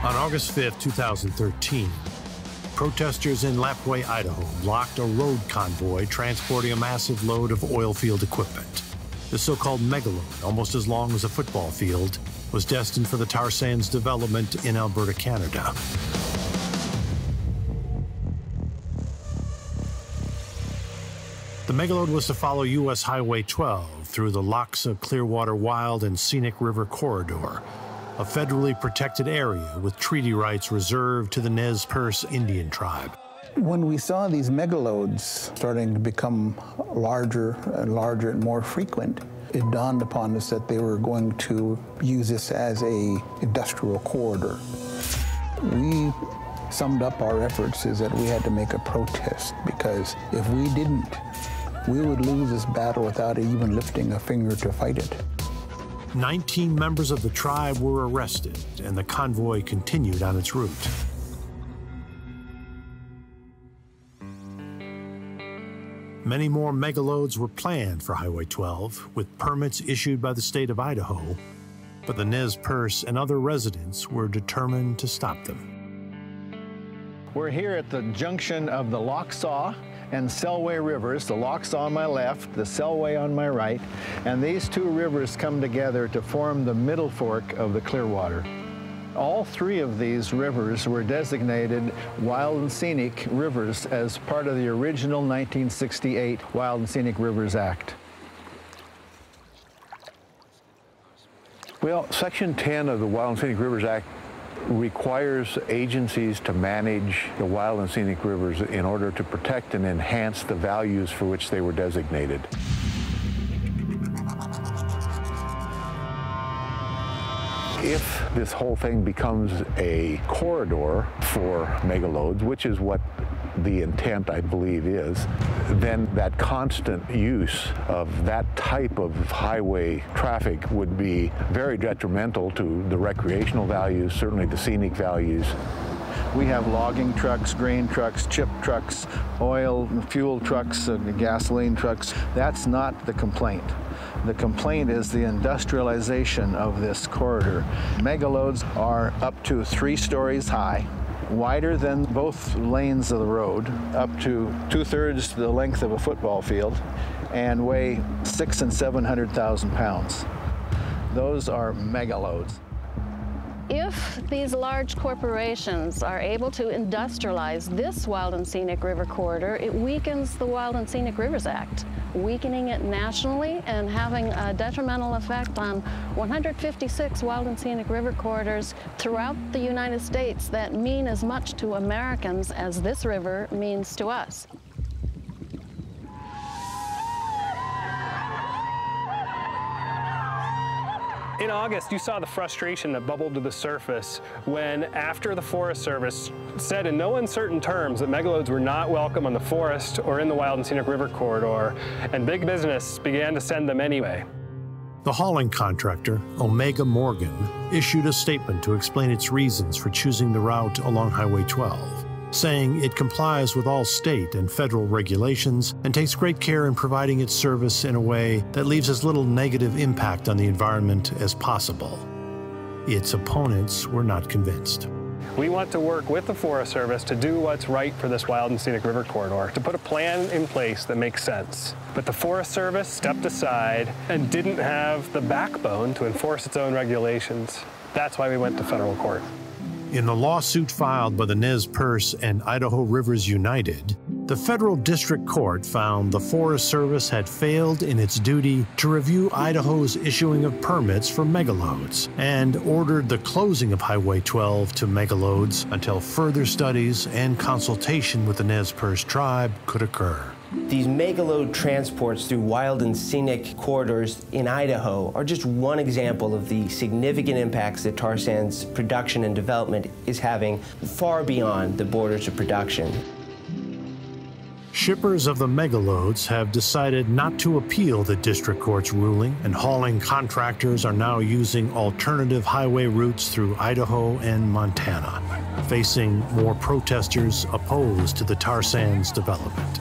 On August 5, 2013, protesters in Lapwai, Idaho, blocked a road convoy transporting a massive load of oil field equipment. The so-called Megaload, almost as long as a football field, was destined for the tar sands development in Alberta, Canada. The Megaload was to follow U.S. Highway 12 through the Lochsa-Clearwater Wild and Scenic River corridor, a federally protected area with treaty rights reserved to the Nez Perce Indian tribe. When we saw these megaloads starting to become larger and more frequent, it dawned upon us that they were going to use this as an industrial corridor. We summed up our efforts is that we had to make a protest, because if we didn't, we would lose this battle without even lifting a finger to fight it. 19 members of the tribe were arrested, and the convoy continued on its route. Many more megaloads were planned for Highway 12, with permits issued by the state of Idaho, but the Nez Perce and other residents were determined to stop them. We're here at the junction of the Lochsa and Selway rivers, the Lochsa on my left, the Selway on my right, and these two rivers come together to form the middle fork of the Clearwater. All three of these rivers were designated Wild and Scenic Rivers as part of the original 1968 Wild and Scenic Rivers Act. Well, Section 10 of the Wild and Scenic Rivers Act requires agencies to manage the wild and scenic rivers in order to protect and enhance the values for which they were designated. If this whole thing becomes a corridor for megaloads, which is what the intent, I believe, is, then that constant use of that type of highway traffic would be very detrimental to the recreational values, certainly the scenic values. We have logging trucks, grain trucks, chip trucks, oil, fuel trucks, and gasoline trucks. That's not the complaint. The complaint is the industrialization of this corridor. Megaloads are up to 3 stories high, wider than both lanes of the road, up to 2/3 the length of a football field, and weigh 600,000 and 700,000 pounds. Those are megaloads. If these large corporations are able to industrialize this Wild and Scenic River corridor, it weakens the Wild and Scenic Rivers Act, weakening it nationally and having a detrimental effect on 156 Wild and Scenic River corridors throughout the United States that mean as much to Americans as this river means to us. In August, you saw the frustration that bubbled to the surface when, after the Forest Service said in no uncertain terms that megaloads were not welcome on the forest or in the Wild and Scenic River corridor, and big business began to send them anyway. The hauling contractor, Omega Morgan, issued a statement to explain its reasons for choosing the route along Highway 12, saying it complies with all state and federal regulations and takes great care in providing its service in a way that leaves as little negative impact on the environment as possible. Its opponents were not convinced. We want to work with the Forest Service to do what's right for this Wild and Scenic River corridor, to put a plan in place that makes sense. But the Forest Service stepped aside and didn't have the backbone to enforce its own regulations. That's why we went to federal court. In the lawsuit filed by the Nez Perce and Idaho Rivers United, the federal district court found the Forest Service had failed in its duty to review Idaho's issuing of permits for megaloads and ordered the closing of Highway 12 to megaloads until further studies and consultation with the Nez Perce tribe could occur. These megaload transports through wild and scenic corridors in Idaho are just one example of the significant impacts that tar sands production and development is having far beyond the borders of production. Shippers of the megaloads have decided not to appeal the district court's ruling, and hauling contractors are now using alternative highway routes through Idaho and Montana, facing more protesters opposed to the tar sands development.